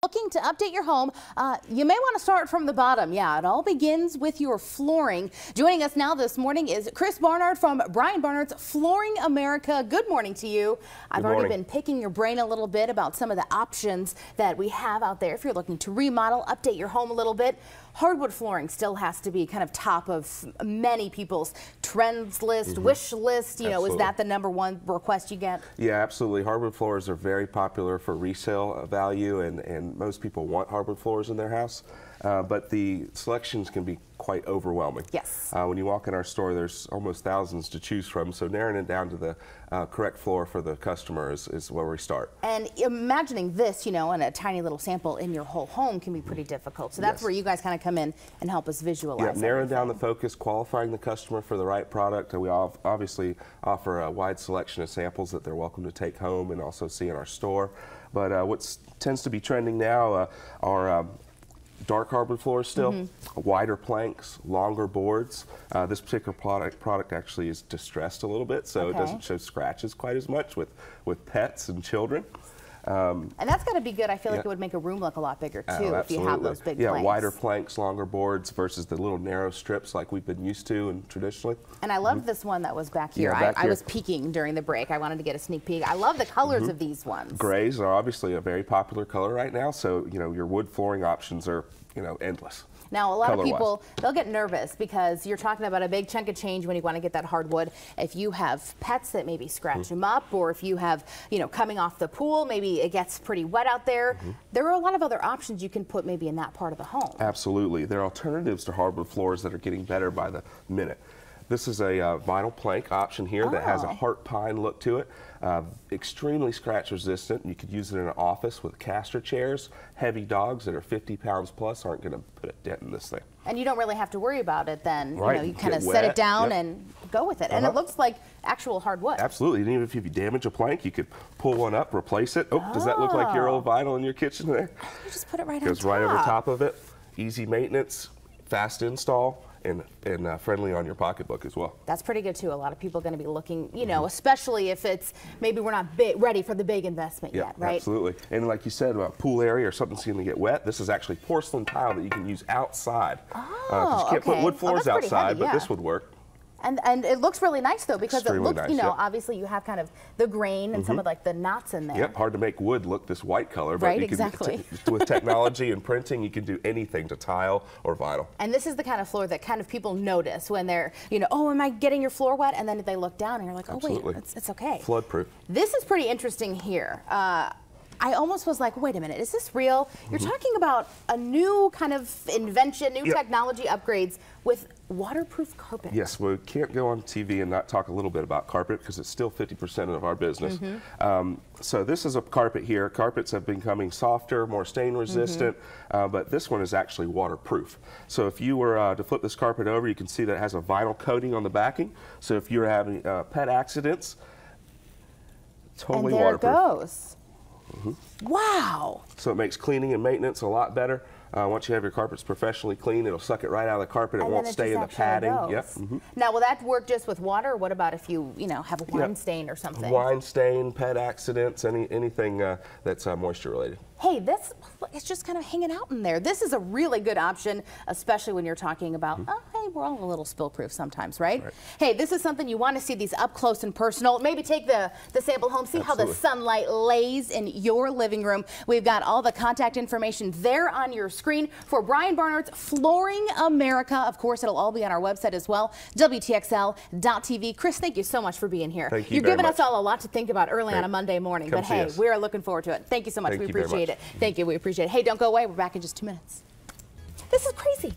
Looking to update your home, you may want to start from the bottom. Yeah, it all begins with your flooring. Joining us now this morning is Chris Barnard from Brian Barnard's Flooring America. Good morning to you. I've already been picking your brain a little bit about some of the options that we have out there if you're looking to remodel, update your home a little bit. Hardwood flooring still has to be kind of top of many people's trends list, wish list. You know, is that the #1 request you get? Yeah, absolutely. Hardwood floors are very popular for resale value, and most people want hardwood floors in their house. But the selections can be quite overwhelming. Yes. When you walk in our store, there's almost thousands to choose from, so narrowing it down to the correct floor for the customer is where we start. And imagining this, you know, in a tiny little sample in your whole home can be pretty difficult. So that's where you guys kind of come in and help us visualize. Yeah, narrowing down the focus, qualifying the customer for the right product. And we obviously offer a wide selection of samples that they're welcome to take home and also see in our store. But what tends to be trending now are dark hardwood floors still, wider planks, longer boards. This particular product actually is distressed a little bit, so it doesn't show scratches quite as much with pets and children. And that's got to be good. I feel like it would make a room look a lot bigger too if you have those big planks. Wider planks, longer boards versus the little narrow strips like we've been used to and traditionally. And I love this one that was back here. I was peeking during the break. I wanted to get a sneak peek. I love the colors of these ones. Grays are obviously a very popular color right now, so you know your wood flooring options are endless. Now, a lot of people, they'll get nervous because you're talking about a big chunk of change when you want to get that hardwood. If you have pets that maybe scratch them up, or if you have, coming off the pool, maybe it gets pretty wet out there. There are a lot of other options you can put maybe in that part of the home. Absolutely. There are alternatives to hardwood floors that are getting better by the minute. This is a vinyl plank option here that has a heart pine look to it. Extremely scratch resistant. You could use it in an office with caster chairs. Heavy dogs that are 50 pounds plus aren't going to put a dent in this thing. And you don't really have to worry about it then. You kind of set it down and go with it. And it looks like actual hardwood. Absolutely. And even if you damage a plank, you could pull one up, replace it. Oh, does that look like your old vinyl in your kitchen there? You just put it right on top. Goes right over top of it. Easy maintenance, fast install. And friendly on your pocketbook as well. That's pretty good too. A lot of people are going to be looking, especially if it's maybe we're not ready for the big investment yet, right? Absolutely. And like you said, about pool area or something's going to get wet, this is actually porcelain tile that you can use outside. Because you can't put wood floors outside, but this would work. And it looks really nice though, because it looks, obviously you have kind of the grain and some of like the knots in there. Yep, hard to make wood look this white color, but you can, with technology and printing, you can do anything to tile or vinyl. And this is the kind of floor that kind of people notice when they're, oh, am I getting your floor wet? And then they look down and you're like, oh wait, it's okay. Flood proof. This is pretty interesting here. I almost was like, wait a minute, is this real? You're talking about a new kind of invention, new technology upgrades with waterproof carpet. Yes, we can't go on TV and not talk a little bit about carpet because it's still 50% of our business. So this is a carpet here. Carpets have been becoming softer, more stain resistant, but this one is actually waterproof. So if you were to flip this carpet over, you can see that it has a vinyl coating on the backing. So if you're having pet accidents, totally waterproof. And there it goes. Wow! So it makes cleaning and maintenance a lot better. Once you have your carpets professionally cleaned, it'll suck it right out of the carpet. It won't stay in the padding. Now, will that work just with water, or what about if you, have a wine stain or something? Wine stain, pet accidents, anything that's moisture related. Hey, it's just kind of hanging out in there. This is a really good option, especially when you're talking about, oh, hey, we're all a little spill proof sometimes, right? Hey, this is something you want to see these up close and personal. Maybe take the sample home, see how the sunlight lays in your living room. We've got all the contact information there on your screen for Brian Barnard's Flooring America. Of course, it'll all be on our website as well, WTXL.TV. Chris, thank you so much for being here. Thank you. You're giving us all a lot to think about early on a Monday morning, but hey, we're looking forward to it. Thank you so much. We appreciate it. Thank you. We appreciate it. Hey, don't go away. We're back in just 2 minutes. This is crazy.